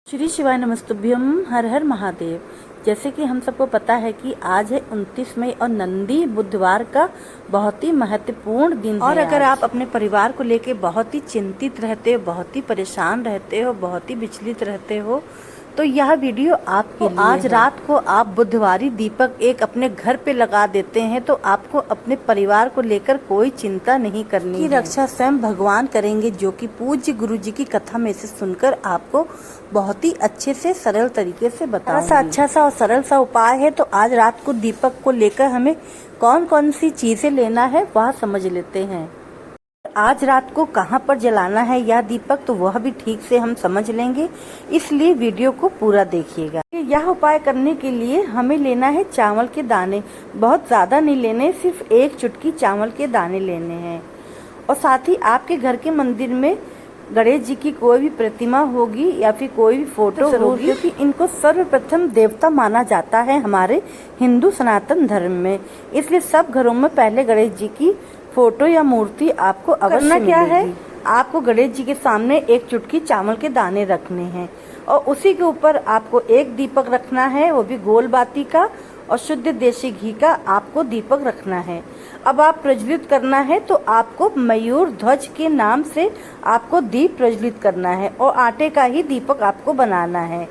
श्री शिवाय नमस्तुभ्यम। हर हर महादेव। जैसे कि हम सबको पता है कि आज है 29 मई और नंदी बुधवार का बहुत ही महत्वपूर्ण दिन है। और अगर आप अपने परिवार को लेके बहुत ही चिंतित रहते हो, बहुत ही परेशान रहते हो, बहुत ही विचलित रहते हो, तो यह वीडियो आपके लिए आज रात को आप बुधवारी दीपक एक अपने घर पे लगा देते हैं तो आपको अपने परिवार को लेकर कोई चिंता नहीं करनी है। रक्षा स्वयं भगवान करेंगे, जो कि पूज्य गुरु जी की कथा में से सुनकर आपको बहुत ही अच्छे से सरल तरीके से बताऊंगी। अच्छा सा और सरल सा उपाय है। तो आज रात को दीपक को लेकर हमें कौन कौन सी चीजें लेना है वह समझ लेते हैं। आज रात को कहाँ पर जलाना है यह दीपक, तो वह भी ठीक से हम समझ लेंगे, इसलिए वीडियो को पूरा देखिएगा। यह उपाय करने के लिए हमें लेना है चावल के दाने। बहुत ज्यादा नहीं लेने, सिर्फ एक चुटकी चावल के दाने लेने हैं। और साथ ही आपके घर के मंदिर में गणेश जी की कोई भी प्रतिमा होगी या फिर कोई भी फोटो होगी, क्योंकि इनको सर्वप्रथम देवता माना जाता है हमारे हिंदू सनातन धर्म में। इसलिए सब घरों में पहले गणेश जी की फोटो या मूर्ति आपको अवश्य क्या है, आपको गणेश जी के सामने एक चुटकी चावल के दाने रखने हैं और उसी के ऊपर आपको एक दीपक रखना है, वो भी गोल बाती का और शुद्ध देसी घी का आपको दीपक रखना है। अब आप प्रज्वलित करना है तो आपको मयूर ध्वज के नाम से आपको दीप प्रज्वलित करना है और आटे का ही दीपक आपको बनाना है।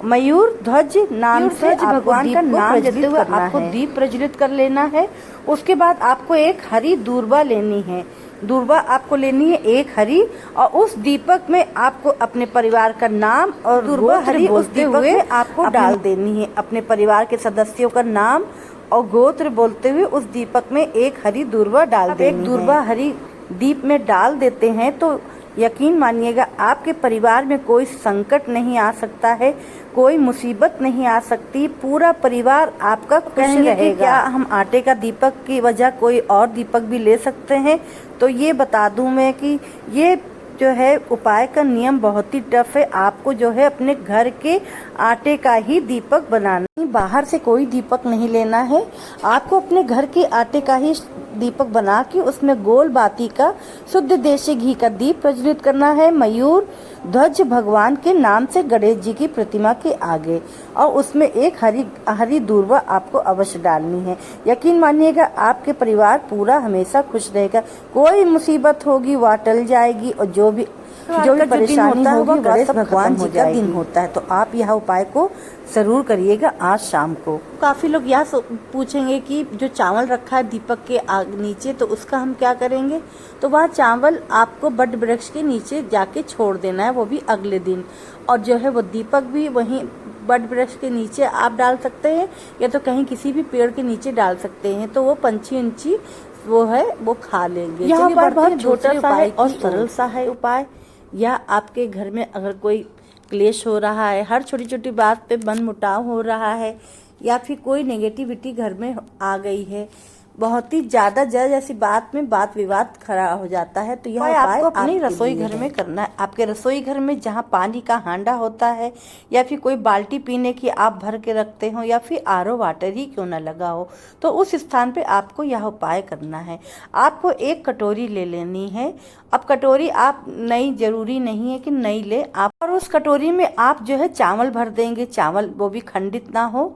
मयूर ध्वज नाम से भगवान का नाम लेते हुए आपको दीप प्रज्वलित कर लेना है। उसके बाद आपको एक हरी दूर्वा लेनी है। दूर्वा आपको लेनी है एक हरी, और उस दीपक में आपको अपने परिवार का नाम और दूर्वा हरी उस दीपक में आपको डाल देनी है। अपने परिवार के सदस्यों का नाम और गोत्र बोलते हुए उस दीपक में एक हरी दूर्वा डाल देनी है। एक दूर्वा हरी दीप में डाल देते हैं तो यकीन मानिएगा आपके परिवार में कोई संकट नहीं आ सकता है, कोई मुसीबत नहीं आ सकती। पूरा परिवार आपका खुश रहेगा। क्या हम आटे का दीपक की वजह कोई और दीपक भी ले सकते हैं? तो ये बता दूं मैं कि ये जो है उपाय का नियम बहुत ही टफ है। आपको जो है अपने घर के आटे का ही दीपक बनाना, बाहर से कोई दीपक नहीं लेना है। आपको अपने घर के आटे का ही दीपक बना के उसमें गोल बाती का शुद्ध देसी घी का दीप प्रज्वलित करना है मयूर ध्वज भगवान के नाम से गणेश जी की प्रतिमा के आगे, और उसमें एक हरी दूर्वा आपको अवश्य डालनी है। यकीन मानिएगा आपके परिवार पूरा हमेशा खुश रहेगा। कोई मुसीबत होगी वह टल जाएगी और जो भी परेशानी होगी गणेश भगवान जी का दिन होता है। तो आप यह उपाय को जरूर करिएगा आज शाम को। काफी लोग यह पूछेंगे कि जो चावल रखा है दीपक के नीचे, तो उसका हम क्या करेंगे? तो वह चावल आपको बट वृक्ष के नीचे जाके छोड़ देना है, वो भी अगले दिन। और जो है वो दीपक भी वहीं बट वृक्ष के नीचे आप डाल सकते हैं या तो कहीं किसी भी पेड़ के नीचे डाल सकते हैं, तो वो पंछी उंची वो है वो खा लेंगे। यह उपाय बहुत छोटा सा है और सरल सा है उपाय। या आपके घर में अगर कोई क्लेश हो रहा है, हर छोटी छोटी बात पे मनमुटाव हो रहा है, या फिर कोई नेगेटिविटी घर में आ गई है, बहुत ही ज्यादा जैसी बात में बात विवाद खड़ा हो जाता है, तो यह आपको अपनी रसोई घर में करना है। आपके रसोई घर में जहाँ पानी का हांडा होता है या फिर कोई बाल्टी पीने की आप भर के रखते हो या फिर आरओ वाटर ही क्यों ना लगा हो, तो उस स्थान पे आपको यह उपाय करना है। आपको एक कटोरी ले लेनी है। अब कटोरी आप नई जरूरी नहीं है कि नई ले आप, और उस कटोरी में आप जो है चावल भर देंगे। चावल वो भी खंडित ना हो,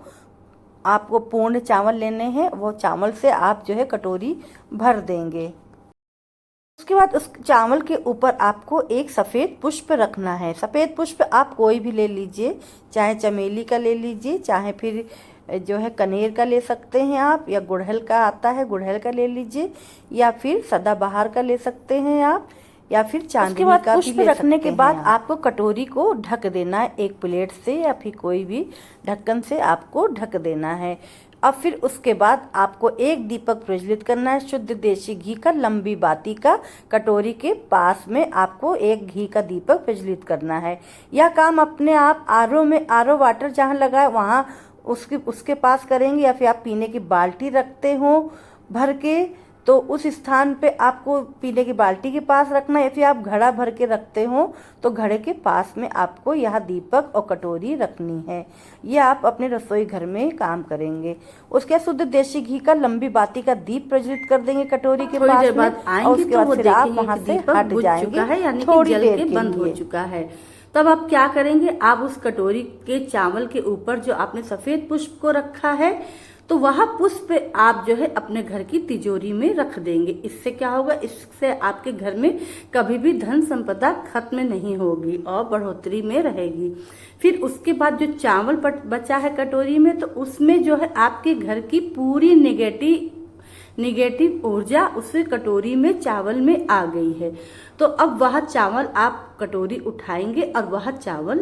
आपको पूर्ण चावल लेने हैं। वो चावल से आप जो है कटोरी भर देंगे। उसके बाद उस चावल के ऊपर आपको एक सफ़ेद पुष्प रखना है। सफ़ेद पुष्प आप कोई भी ले लीजिए, चाहे चमेली का ले लीजिए, चाहे फिर जो है कनेर का ले सकते हैं आप, या गुड़हल का आता है गुड़हल का ले लीजिए, या फिर सदाबहार का ले सकते हैं आप, या फिर चांदनी का पुष्प रखने के बाद आपको कटोरी को ढक देना है एक प्लेट से या फिर कोई भी ढक्कन से आपको ढक देना है। अब फिर उसके बाद आपको एक दीपक प्रज्वलित करना है शुद्ध देसी घी का, लंबी बाती का। कटोरी के पास में आपको एक घी का दीपक प्रज्वलित करना है। यह काम अपने आप आरओ वाटर जहाँ लगा है वहाँ उसके पास करेंगे, या फिर आप पीने की बाल्टी रखते हो भर के, तो उस स्थान पे आपको पीने की बाल्टी के पास रखना है, या फिर आप घड़ा भर के रखते हो तो घड़े के पास में आपको यह दीपक और कटोरी रखनी है। ये आप अपने रसोई घर में काम करेंगे। उसके शुद्ध देसी घी का लंबी बाती का दीप प्रज्वलित कर देंगे कटोरी के पास में, और उसके बाद फिर आप वहाँ से हट जाएंगे। थोड़ी देर के बंद हो चुका है, तब आप क्या करेंगे, आप उस कटोरी के चावल के ऊपर जो आपने सफेद पुष्प को रखा है, तो वह पुष्प आप जो है अपने घर की तिजोरी में रख देंगे। इससे क्या होगा, इससे आपके घर में कभी भी धन संपदा खत्म नहीं होगी और बढ़ोतरी में रहेगी। फिर उसके बाद जो चावल बचा है कटोरी में, तो उसमें जो है आपके घर की पूरी निगेटिव ऊर्जा उस कटोरी में चावल में आ गई है। तो अब वह चावल आप कटोरी उठाएंगे और वह चावल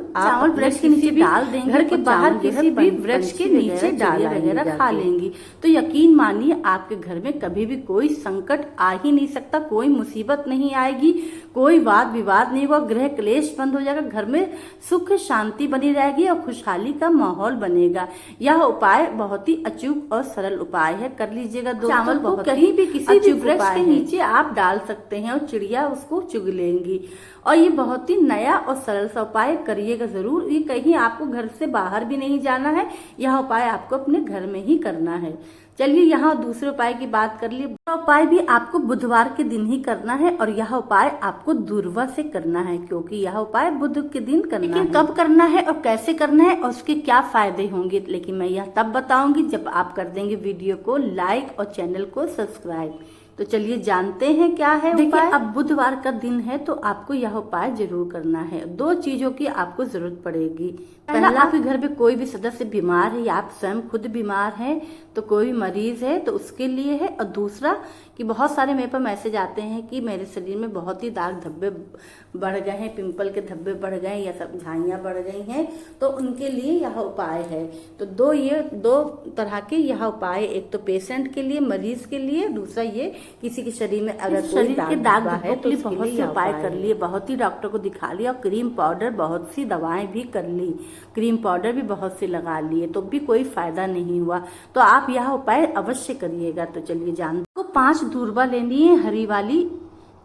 वृक्ष के नीचे डाल देंगे, घर के बाहर किसी भी वृक्ष के नीचे डाल वगैरह खा लेंगी। तो यकीन मानिए आपके घर में कभी भी कोई संकट आ ही नहीं सकता, कोई मुसीबत नहीं आएगी, कोई वाद विवाद नहीं होगा, गृह क्लेश बंद हो जाएगा, घर में सुख शांति बनी रहेगी और खुशहाली का माहौल बनेगा। यह उपाय बहुत ही अचूक और सरल उपाय है, कर लीजिएगा। चावल को कहीं भी किसी भी वृक्ष के नीचे आप डाल सकते हैं और चिड़िया उसको चुग लेंगी। और ये बहुत ही नया और सरल सा उपाय करिएगा जरूर। ये कहीं आपको घर से बाहर भी नहीं जाना है, यह उपाय आपको अपने घर में ही करना है। चलिए यहाँ दूसरे उपाय की बात कर लिए। उपाय भी आपको बुधवार के दिन ही करना है और यह उपाय आपको दूरवा से करना है, क्योंकि यह उपाय बुध के दिन करना है। कब करना है और कैसे करना है और उसके क्या फायदे होंगे, लेकिन मैं यह तब बताऊंगी जब आप कर देंगे वीडियो को लाइक और चैनल को सब्सक्राइब। तो चलिए जानते हैं क्या है उपाय। देखिए, अब बुधवार का दिन है तो आपको यह उपाय जरूर करना है। 2 चीजों की आपको जरूरत पड़ेगी। पहला, आपके घर में कोई भी सदस्य बीमार है या आप स्वयं खुद बीमार हैं, तो कोई भी मरीज है तो उसके लिए है। और दूसरा कि बहुत सारे मेरे पर मैसेज आते हैं कि मेरे शरीर में बहुत ही दाग धब्बे बढ़ गए हैं, पिंपल के धब्बे बढ़ गए हैं या सब झाइयां बढ़ गई हैं, तो उनके लिए यह उपाय है। तो दो तरह के यह उपाय, एक तो पेशेंट के लिए, मरीज के लिए, दूसरा ये किसी के शरीर में अगर कोई दाग है तो बहुत से उपाय कर लिए, बहुत ही डॉक्टर को दिखा लिया, क्रीम पाउडर, बहुत सी दवाएं भी कर ली, क्रीम पाउडर भी बहुत से लगा लिए, तो भी कोई फायदा नहीं हुआ। तो आप यह उपाय अवश्य करिएगा। तो चलिए जानते, 5 दूर्वा लेनी है, हरी वाली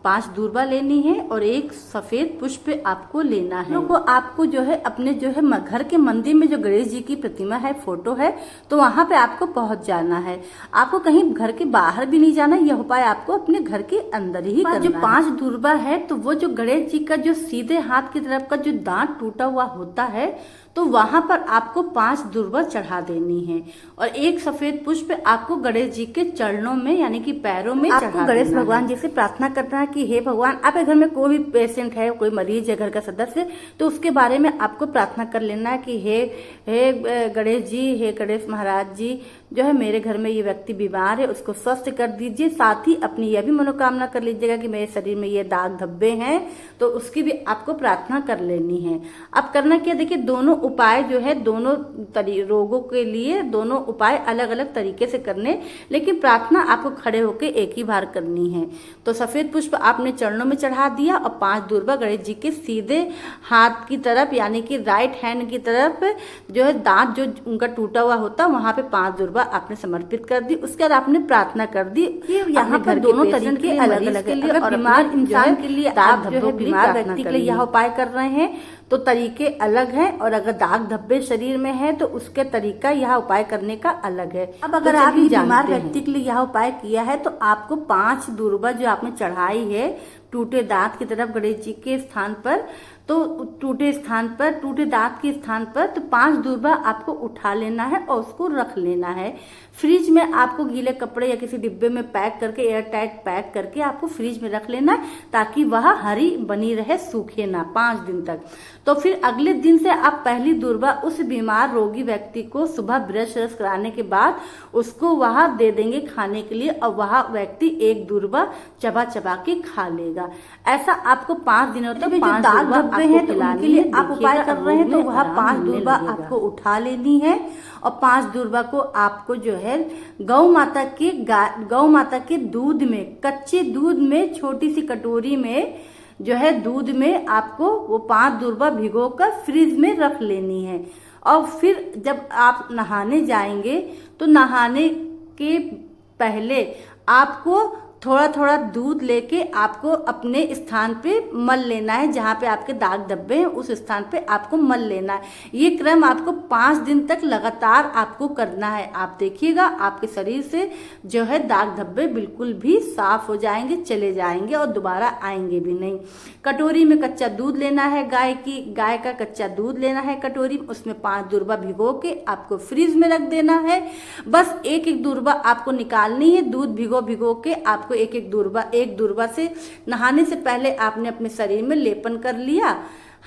5 दूर्वा लेनी है और एक सफेद पुष्प आपको लेना है। तो आपको जो है अपने जो है घर के मंदिर में जो गणेश जी की प्रतिमा है, फोटो है, तो वहां पे आपको पहुंच जाना है। आपको कहीं घर के बाहर भी नहीं जाना, यह उपाय आपको अपने घर के अंदर ही करना है। जो 5 दूर्वा है, तो वो जो गणेश जी का जो सीधे हाथ की तरफ का जो दांत टूटा हुआ होता है, तो वहां पर आपको 5 दूर्वा चढ़ा देनी है और एक सफेद पुष्प आपको गणेश जी के चरणों में यानी कि पैरों में चढ़ा देना है। गणेश भगवान जी से प्रार्थना करना है कि हे भगवान, आपके घर में कोई भी पेशेंट है, कोई मरीज है, घर का सदस्य, तो उसके बारे में आपको प्रार्थना कर लेना है कि हे गणेश जी, हे गणेश महाराज जी, जो है मेरे घर में ये व्यक्ति बीमार है, उसको स्वस्थ कर दीजिए। साथ ही अपनी यह भी मनोकामना कर लीजिएगा कि मेरे शरीर में ये दाग धब्बे हैं, तो उसकी भी आपको प्रार्थना कर लेनी है। अब करना क्या, देखिए दोनों उपाय जो है, दोनों रोगों के लिए दोनों उपाय अलग अलग तरीके से करने, लेकिन प्रार्थना आपको खड़े होकर एक ही बार करनी है। तो सफेद पुष्प आपने चरणों में चढ़ा दिया और 5 दूर्वा गणेश जी के सीधे हाथ की तरफ यानी कि राइट हैंड की तरफ जो है दांत जो उनका टूटा हुआ होता, वहां पे 5 दूर्वा आपने समर्पित कर दी। उसके बाद आपने प्रार्थना कर दी कि यहाँ पर दोनों तरीके अलग अलग के लिए, और बीमार इंसान के लिए आप जो है बीमार व्यक्ति के लिए यह उपाय कर रहे हैं तो तरीके अलग हैं, और अगर दाग धब्बे शरीर में है तो उसके तरीका यह उपाय करने का अलग है। अब अगर आप बीमार व्यक्ति के लिए यह उपाय किया है तो आपको 5 दूर्वा जो आपने चढ़ाई है टूटे दांत की तरफ गणेश जी के स्थान पर, तो टूटे दांत के स्थान पर तो 5 दूर्वा आपको उठा लेना है और उसको रख लेना है। फ्रिज में आपको गीले कपड़े या किसी डिब्बे में पैक करके, एयर टाइट पैक करके आपको फ्रिज में रख लेना है, ताकि वह हरी बनी रहे, सूखे ना 5 दिन तक। तो फिर अगले दिन से आप पहली दूर्वा उस बीमार रोगी व्यक्ति को सुबह ब्रश कराने के बाद उसको वहां दे देंगे खाने के लिए, और वह व्यक्ति एक दूर्वा चबा चबा के खा लेगा। ऐसा आपको 5 दिनों तक दाग धब्बे हैं तो उनके लिए आप उपाय कर रहे हैं, तो वह 5 दूर्वा आपको उठा लेनी है और 5 दूर्वा को आपको जो है गौ माता के दूध में, कच्चे दूध में, छोटी सी कटोरी में जो है दूध में आपको वो 5 दूर्वा भिगोकर फ्रिज में रख लेनी है। और फिर जब आप नहाने जाएंगे तो नहाने के पहले आपको थोड़ा थोड़ा दूध लेके आपको अपने स्थान पे मल लेना है, जहाँ पे आपके दाग धब्बे हैं उस स्थान पे आपको मल लेना है। ये क्रम आपको 5 दिन तक लगातार आपको करना है। आप देखिएगा आपके शरीर से जो है दाग धब्बे बिल्कुल भी साफ हो जाएंगे, चले जाएंगे और दोबारा आएंगे भी नहीं। कटोरी में कच्चा दूध लेना है, गाय का कच्चा दूध लेना है कटोरी, उसमें 5 दूरबा भिगो के आपको फ्रिज में रख देना है। बस एक दूरबा आपको निकालनी है। दूध भिगो के आपको एक दूरबा से नहाने से पहले आपने अपने शरीर में लेपन कर लिया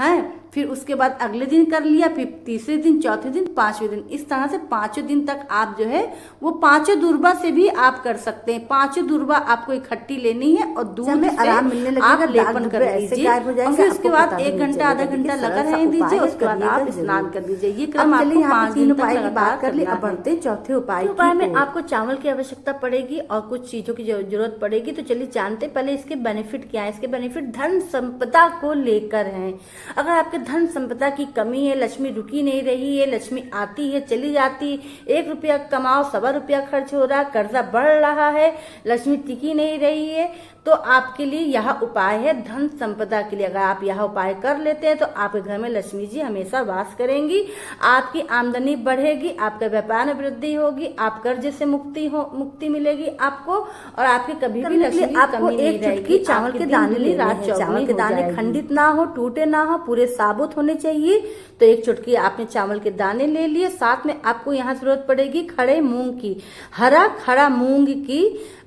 है। फिर उसके बाद अगले दिन कर लिया, फिर तीसरे दिन, चौथे दिन, 5वें दिन, इस तरह से 5 दिन तक आप जो है वो 5 दूरबा से भी आप कर सकते हैं। 5 दूरबा आपको इकट्ठी लेनी है और दूध में आराम मिलने लगेगा, आप लेपन कर लीजिए और फिर उसके बाद 1 घंटा आधा घंटा लगा रहने दीजिए। उसके बाद आप स्नान कर लीजिए। ये क्रम आपको 5 दिन उपाय की बात कर ली। अब बढ़ते चौथे उपाय में आपको चावल की आवश्यकता पड़ेगी और कुछ चीजों की जरूरत पड़ेगी। तो चलिए जानते पहले इसके बेनिफिट क्या है। इसके बेनिफिट धन संपदा को लेकर है। अगर आपके धन संपदा की कमी है, लक्ष्मी रुकी नहीं रही है, लक्ष्मी आती है चली जाती, 1 रुपया कमाओ 1.25 रुपया खर्च हो रहा, कर्जा बढ़ रहा है, लक्ष्मी टिकी नहीं रही है, तो आपके लिए यह उपाय है धन संपदा के लिए। अगर आप यह उपाय कर लेते हैं तो आपके घर में लक्ष्मी जी हमेशा वास करेंगी, आपकी आमदनी बढ़ेगी, आपका व्यापार में वृद्धि होगी, आप कर्ज से मुक्ति मिलेगी आपको और आपकी कभी भी लक्ष्मी आपको एक चुटकी चावल के दाने ले, चावल के दाने खंडित ना हो, टूटे ना हो, पूरे साबुत होने चाहिए। तो 1 चुटकी आपने चावल के दाने ले लिए। साथ में आपको यहाँ जरूरत पड़ेगी खड़े मूंग की, खड़ा मूंग की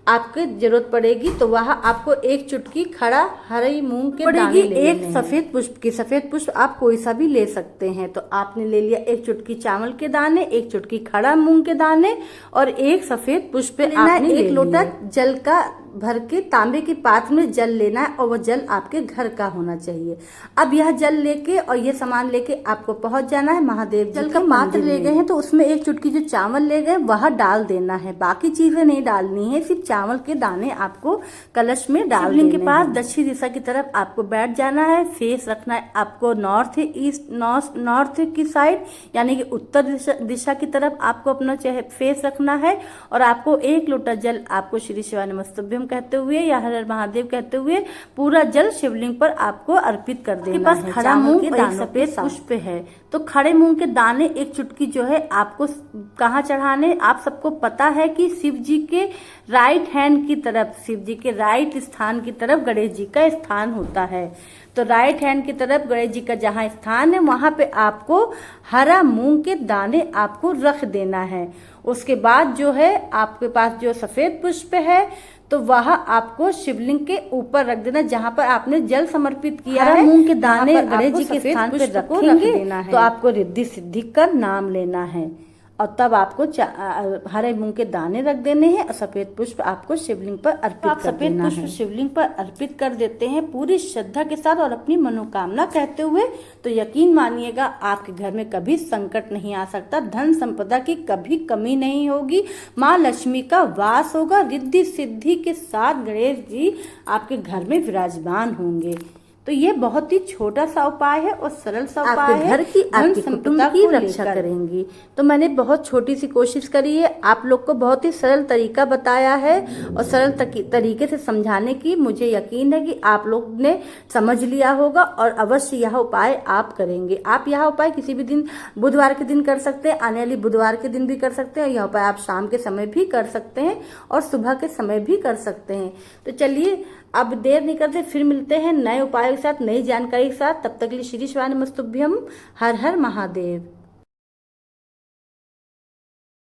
आपको जरूरत पड़ेगी। तो वह आपको 1 चुटकी हरी मूंग के दाने ले एक सफेद पुष्प आप कोई सा भी ले सकते हैं। तो आपने ले लिया 1 चुटकी चावल के दाने, 1 चुटकी खड़ा मूंग के दाने और 1 सफेद पुष्प आपने 1 लोटा जल का भर के तांबे के पात्र में जल लेना है और वह जल आपके घर का होना चाहिए। अब यह जल लेके और ये सामान लेके आपको पहुंच जाना है महादेव। जल का पात्र ले गए हैं तो उसमें 1 चुटकी जो चावल ले गए वह डाल देना है, बाकी चीजें नहीं डालनी है, सिर्फ चावल के दाने आपको कलश में डाल देने के पास दक्षिण दिशा की तरफ आपको बैठ जाना है। फेस रखना है आपको नॉर्थ की साइड, यानी कि उत्तर दिशा की तरफ आपको अपना फेस रखना है और आपको 1 लोटा जल आपको श्री शिवाय नमस्तुभ्यम कहते हुए या हर हर महादेव कहते हुए पूरा जल शिवलिंग पर आपको अर्पित कर देना है। खड़ा मूंग और 1 सफेद पुष्प है तो खड़े मूंग के दाने 1 चुटकी जो है आपको कहाँ चढ़ाने, आप सबको पता है कि शिव जी के राइट हैंड की तरफ, शिव जी के राइट स्थान की तरफ गणेश जी का स्थान होता है। तो राइट हैंड की तरफ गणेश जी का जहाँ स्थान है वहां पे आपको हरा मूंग के दाने आपको रख देना है। उसके बाद जो है आपके पास जो सफेद पुष्प है तो वह आपको शिवलिंग के ऊपर रख देना जहां पर आपने जल समर्पित किया है। मूंग के दाने गणेश जी के स्थान पर रखेंगे तो आपको रिद्धि सिद्धि का नाम लेना है और तब आपको हरे मूंग के दाने रख देने हैं और सफेद पुष्प आपको शिवलिंग पर अर्पित कर देना है। सफेद पुष्प शिवलिंग पर अर्पित कर देते हैं पूरी श्रद्धा के साथ और अपनी मनोकामना कहते हुए, तो यकीन मानिएगा आपके घर में कभी संकट नहीं आ सकता, धन संपदा की कभी कमी नहीं होगी, माँ लक्ष्मी का वास होगा, रिद्धि सिद्धि के साथ गणेश जी आपके घर में विराजमान होंगे। तो ये बहुत ही छोटा सा उपाय है और सरल सा उपाय है, घर की आपकी कुटुंब की रक्षा करेंगी। तो मैंने बहुत छोटी सी कोशिश करी है, आप लोग को बहुत ही सरल तरीका बताया है और सरल तरीके से समझाने की मुझे यकीन है कि आप लोग ने समझ लिया होगा और अवश्य यह उपाय आप करेंगे। आप यह उपाय किसी भी दिन, बुधवार के दिन कर सकते हैं, आने वाली बुधवार के दिन भी कर सकते हैं। यह उपाय आप शाम के समय भी कर सकते हैं और सुबह के समय भी कर सकते हैं। तो चलिए अब देर नहीं करते, फिर मिलते हैं नए उपायों के साथ, नई जानकारी के साथ। तब तक के लिए श्री शिवाय नमस्तुभ्यम, हर हर महादेव।